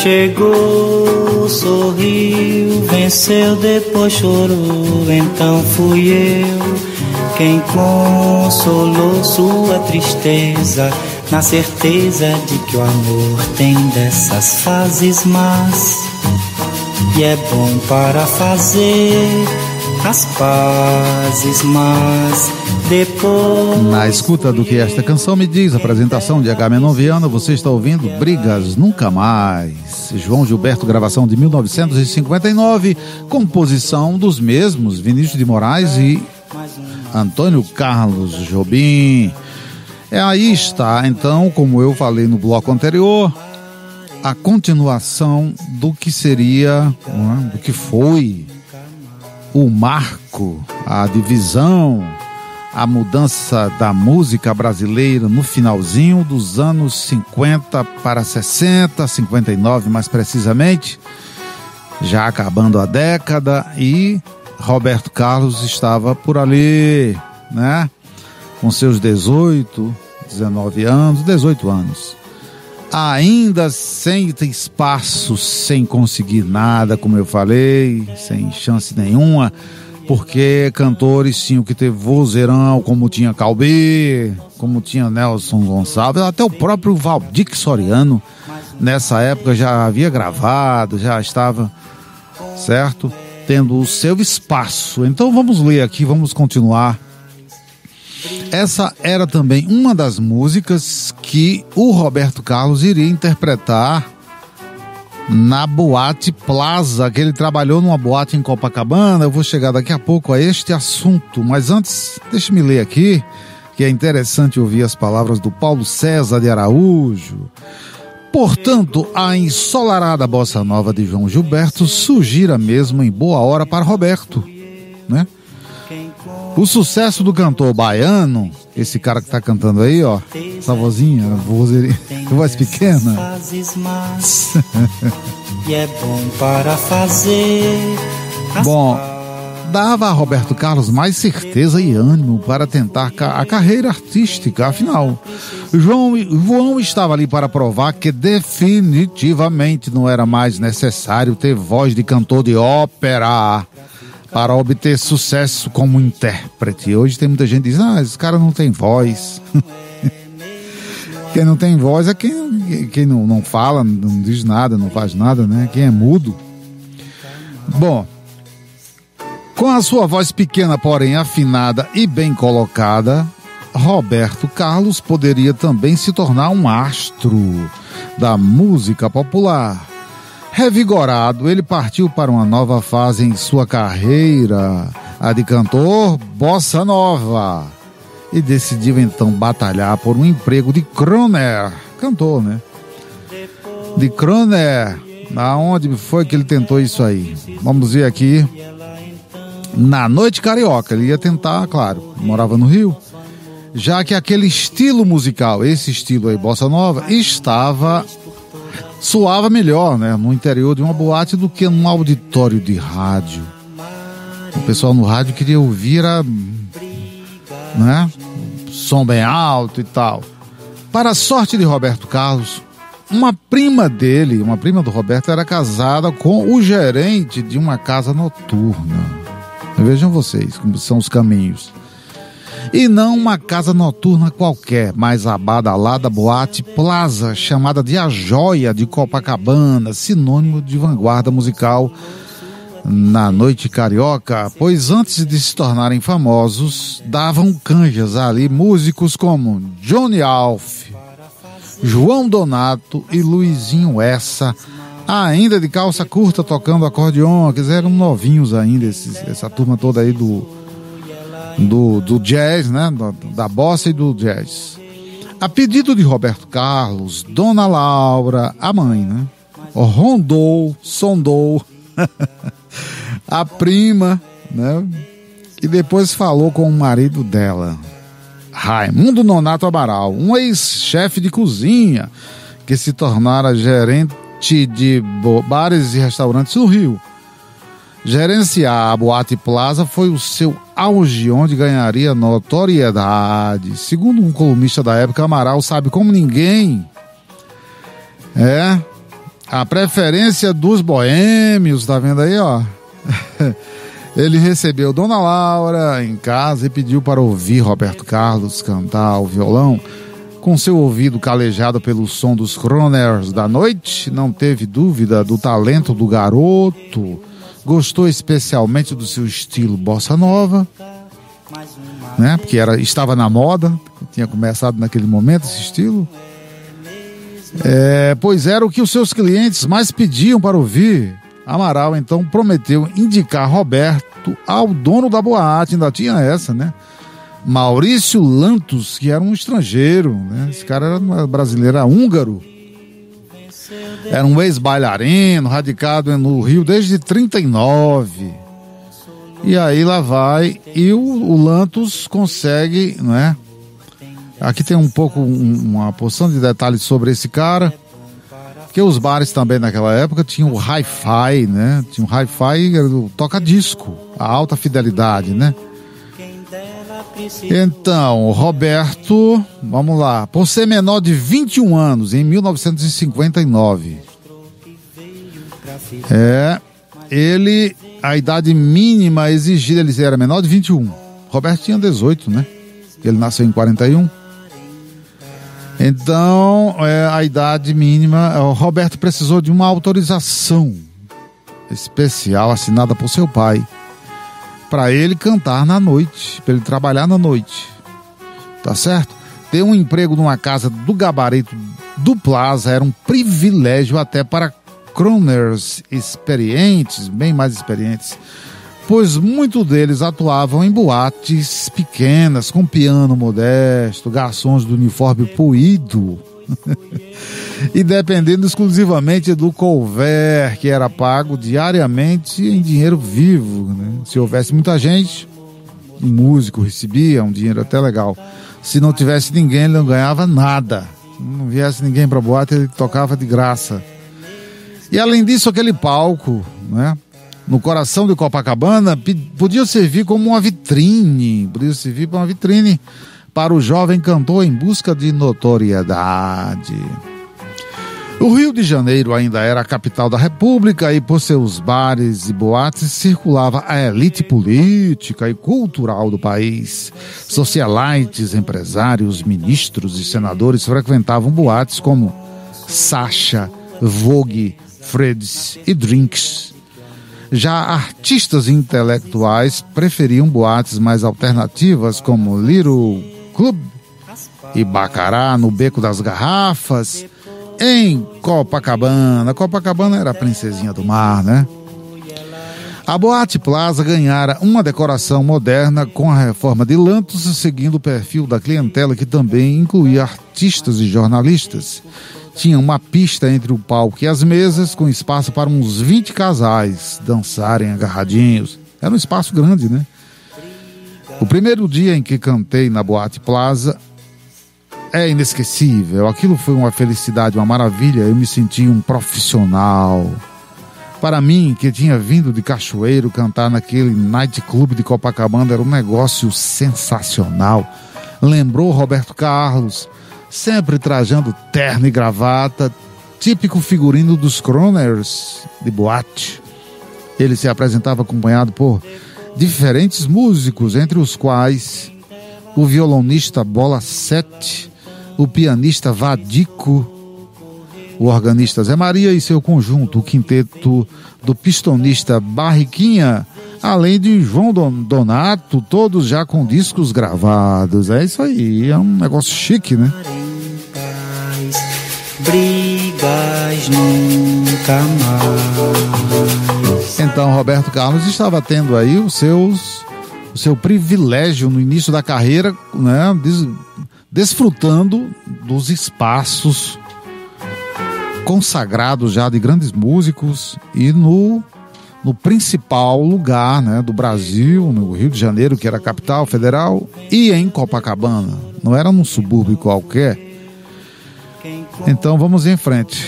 chegou, sorriu, venceu, depois chorou. Então fui eu quem consolou sua tristeza, na certeza de que o amor tem dessas fases más, e é bom para fazer as pazes, mas depois... Na escuta do que esta canção me diz, apresentação de Agamenon Viana, você está ouvindo Brigas Nunca Mais. João Gilberto, gravação de 1959, composição dos mesmos Vinícius de Moraes e Antônio Carlos Jobim. Aí está, então, como eu falei no bloco anterior, a continuação do que seria, do que foi o marco, a divisão, a mudança da música brasileira no finalzinho dos anos 50 para 60, 59 mais precisamente, já acabando a década, e Roberto Carlos estava por ali, né? Com seus 18 anos, ainda sem ter espaço, sem conseguir nada, como eu falei, sem chance nenhuma, porque cantores tinham que ter vozeirão, como tinha Calbi, como tinha Nelson Gonçalves, até o próprio Valdir Soriano, nessa época já havia gravado, já estava, certo? Tendo o seu espaço. Então vamos ler aqui, vamos continuar. Essa era também uma das músicas que o Roberto Carlos iria interpretar na Boate Plaza, que ele trabalhou numa boate em Copacabana. Eu vou chegar daqui a pouco a este assunto, mas antes, deixe-me ler aqui, que é interessante ouvir as palavras do Paulo César de Araújo. Portanto, a ensolarada bossa nova de João Gilberto surgira mesmo em boa hora para Roberto, né? O sucesso do cantor baiano, esse cara que tá cantando aí, ó, essa vozinha, voz pequena. E é bom para fazer. Bom, dava a Roberto Carlos mais certeza e ânimo para tentar a carreira artística. Afinal, João estava ali para provar que definitivamente não era mais necessário ter voz de cantor de ópera para obter sucesso como intérprete. Hoje tem muita gente que diz, esse cara não tem voz. Quem não tem voz é quem não fala, não diz nada, não faz nada, né? Quem é mudo. Bom, com a sua voz pequena, porém afinada e bem colocada, Roberto Carlos poderia também se tornar um astro da música popular. Revigorado, ele partiu para uma nova fase em sua carreira, a de cantor bossa nova, e decidiu então batalhar por um emprego de crooner, cantor, né? De crooner. Aonde foi que ele tentou isso aí? Vamos ver aqui. Na Noite Carioca, ele ia tentar, claro, morava no Rio, já que aquele estilo musical, esse estilo aí, bossa nova, soava melhor, né, no interior de uma boate do que num auditório de rádio. O pessoal no rádio queria ouvir som bem alto e tal. Para a sorte de Roberto Carlos, uma prima do Roberto, era casada com o gerente de uma casa noturna. Vejam vocês como são os caminhos. E não uma casa noturna qualquer, mas a badalada Boate Plaza, chamada de A Joia de Copacabana, sinônimo de vanguarda musical na Noite Carioca, pois antes de se tornarem famosos, davam canjas ali músicos como Johnny Alf, João Donato e Luizinho Essa, ainda de calça curta tocando acordeon, que eram novinhos ainda, essa turma toda aí do jazz, né? Da bossa e do jazz. A pedido de Roberto Carlos, Dona Laura, a mãe, né? Sondou a prima, né? E depois falou com o marido dela, Raimundo Nonato Amaral, um ex-chefe de cozinha que se tornara gerente de bares e restaurantes no Rio. Gerenciar a Boate Plaza foi o seu auge, onde ganharia notoriedade. Segundo um colunista da época, Amaral sabe como ninguém A preferência dos boêmios, tá vendo aí, ó? Ele recebeu Dona Laura em casa e pediu para ouvir Roberto Carlos cantar ao violão. Com seu ouvido calejado pelo som dos crooners da noite, não teve dúvida do talento do garoto. Gostou especialmente do seu estilo bossa nova, né? Porque estava na moda, tinha começado naquele momento esse estilo. Pois era o que os seus clientes mais pediam para ouvir. Amaral então prometeu indicar Roberto ao dono da boate, ainda tinha essa, né? Maurício Lantos, que era um estrangeiro, né? Esse cara era brasileiro, era húngaro. Era um ex-bailarino, radicado no Rio desde 39. E aí lá vai, e o Lantos consegue, né? Aqui tem um pouco, uma porção de detalhes sobre esse cara, porque os bares também naquela época tinham o hi-fi, né? Tinha o hi-fi, o toca-disco, a alta fidelidade, né? Então, Roberto, vamos lá, por ser menor de 21 anos, em 1959, a idade mínima exigida, ele era menor de 21, Roberto tinha 18, né? Ele nasceu em 41. Então, a idade mínima, o Roberto precisou de uma autorização especial assinada por seu pai, para ele cantar na noite, para ele trabalhar na noite, tá certo? Ter um emprego numa casa do gabarito do Plaza era um privilégio até para crooners experientes, bem mais experientes, pois muitos deles atuavam em boates pequenas, com piano modesto, garçons do uniforme puído, e dependendo exclusivamente do couvert, que era pago diariamente em dinheiro vivo, né? Se houvesse muita gente, um músico recebia um dinheiro até legal. Se não tivesse ninguém, ele não ganhava nada. Se não viesse ninguém para boate, ele tocava de graça. E além disso, aquele palco, né, no coração de Copacabana, podia servir como uma vitrine, para o jovem cantor em busca de notoriedade. O Rio de Janeiro ainda era a capital da República e por seus bares e boates circulava a elite política e cultural do país. Socialites, empresários, ministros e senadores frequentavam boates como Sacha, Vogue, Fred's e Drinks. Já artistas intelectuais preferiam boates mais alternativas como Little Club e Bacará no Beco das Garrafas, em Copacabana. Copacabana era a princesinha do mar, né? A Boate Plaza ganhara uma decoração moderna com a reforma de Lantos, seguindo o perfil da clientela que também incluía artistas e jornalistas. Tinha uma pista entre o palco e as mesas, com espaço para uns 20 casais dançarem agarradinhos. Era um espaço grande, né? O primeiro dia em que cantei na Boate Plaza é inesquecível. Aquilo foi uma felicidade, uma maravilha. Eu me senti um profissional. Para mim, que tinha vindo de Cachoeiro, cantar naquele nightclub de Copacabana era um negócio sensacional. Lembrou Roberto Carlos, sempre trajando terno e gravata, típico figurino dos crooners de boate. Ele se apresentava acompanhado por diferentes músicos, entre os quais o violonista Bola 7, o pianista Vadico, o organista Zé Maria e seu conjunto, o quinteto do pistonista Barriquinha, além de João Donato, todos já com discos gravados. É isso aí, é um negócio chique, né? Brigas nunca mais. Então Roberto Carlos estava tendo aí o seu privilégio no início da carreira, né, desfrutando dos espaços consagrados já de grandes músicos e no principal lugar, né, do Brasil, no Rio de Janeiro, que era a capital federal, e em Copacabana. Não era num subúrbio qualquer. Então vamos em frente.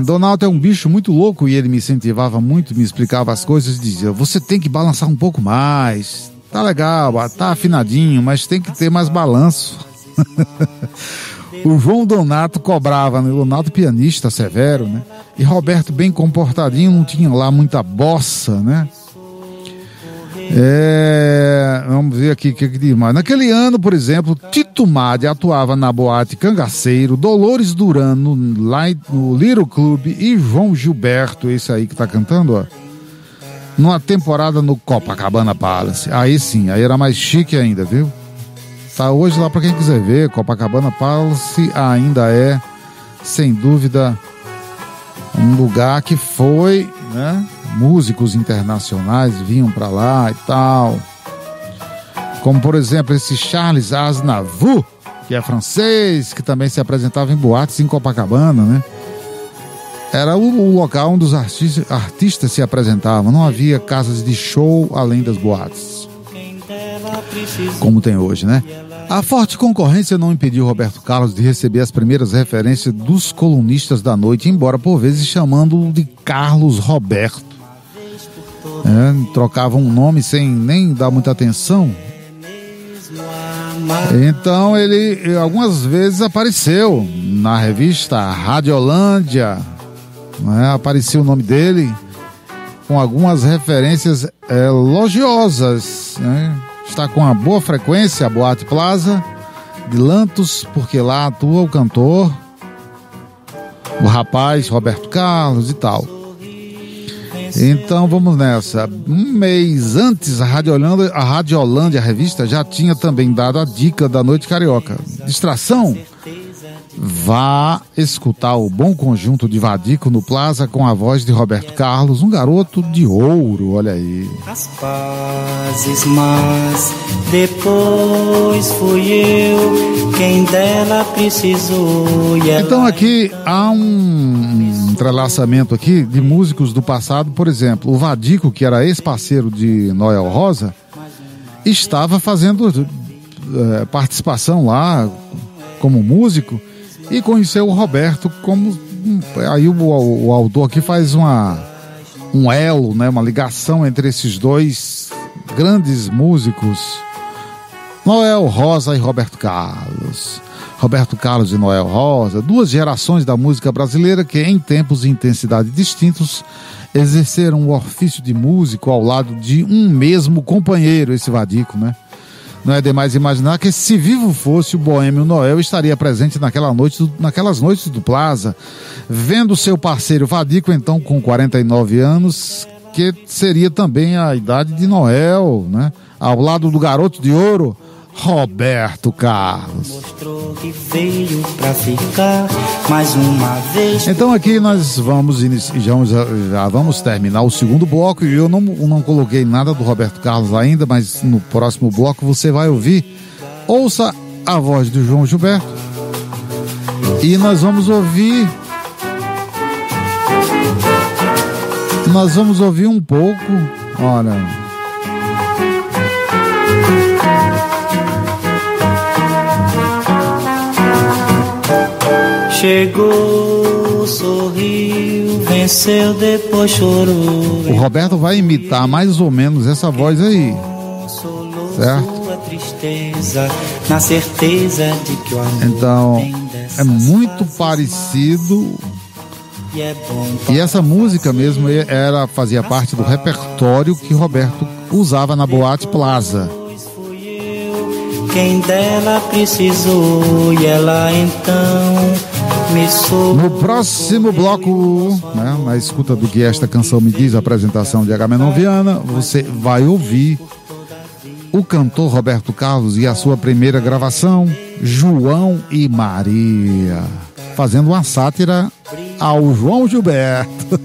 Donaldo é um bicho muito louco e ele me incentivava muito, me explicava as coisas e dizia: você tem que balançar um pouco mais, tá legal, tá afinadinho, mas tem que ter mais balanço. O João Donato cobrava, né? O Donato pianista severo, né? E Roberto bem comportadinho, não tinha lá muita bossa, né? Vamos ver aqui o que diz mais. Naquele ano, por exemplo, Tito Madi atuava na Boate Cangaceiro, Dolores Duran no Little Club e João Gilberto, esse aí que tá cantando, ó, numa temporada no Copacabana Palace. Aí sim, aí era mais chique ainda, viu? Tá hoje lá pra quem quiser ver, Copacabana Palace ainda é, sem dúvida, um lugar que foi, né? Músicos internacionais vinham pra lá e tal. Como, por exemplo, esse Charles Aznavour, que é francês, que também se apresentava em boates em Copacabana, né? Era o local onde os artistas se apresentavam. Não havia casas de show além das boates, como tem hoje, né? A forte concorrência não impediu Roberto Carlos de receber as primeiras referências dos colunistas da noite, embora por vezes chamando-o de Carlos Roberto. Trocavam um nome sem nem dar muita atenção. Então ele algumas vezes apareceu na revista Radiolândia, né? Aparecia o nome dele com algumas referências elogiosas, né? Está com uma boa frequência a Boate Plaza de Lantos, porque lá atua o cantor, o rapaz Roberto Carlos e tal. Então vamos nessa. Um mês antes, a Radiolândia, a revista, já tinha também dado a dica da Noite Carioca. Distração? Vá escutar o bom conjunto de Vadico no Plaza com a voz de Roberto Carlos, um garoto de ouro, olha aí. As pazes, mas depois fui eu quem dela precisou. Então aqui há um entrelaçamento aqui de músicos do passado, por exemplo, o Vadico, que era ex-parceiro de Noel Rosa, estava fazendo participação lá como músico, e conheceu o Roberto como... Aí o autor aqui faz um elo, né, uma ligação entre esses dois grandes músicos, Noel Rosa e Roberto Carlos. Roberto Carlos e Noel Rosa, duas gerações da música brasileira que, em tempos e intensidade distintos, exerceram o ofício de músico ao lado de um mesmo companheiro, esse Vadico, né? Não é demais imaginar que, se vivo fosse, o boêmio Noel estaria presente naquelas noites do Plaza, vendo seu parceiro Vadico, então com 49 anos, que seria também a idade de Noel, né? Ao lado do garoto de ouro, Roberto Carlos. Mostrou que veio pra ficar mais uma vez. Então aqui nós já vamos terminar o segundo bloco, e eu não coloquei nada do Roberto Carlos ainda, mas no próximo bloco você vai ouvir. Ouça a voz do João Gilberto e nós vamos ouvir um pouco, olha... Chegou, sorriu, venceu, depois chorou. O Roberto vai imitar mais ou menos essa voz aí, certo? Sua tristeza, na certeza de que o amor então é muito parecido. E essa música mesmo fazia parte do repertório que Roberto usava na Boate Plaza. Quem dela precisou e ela então me soube. No próximo bloco, né, na escuta do que esta canção me diz, a apresentação de Agamenon Viana, você vai ouvir o cantor Roberto Carlos e a sua primeira gravação, João e Maria, fazendo uma sátira ao João Gilberto.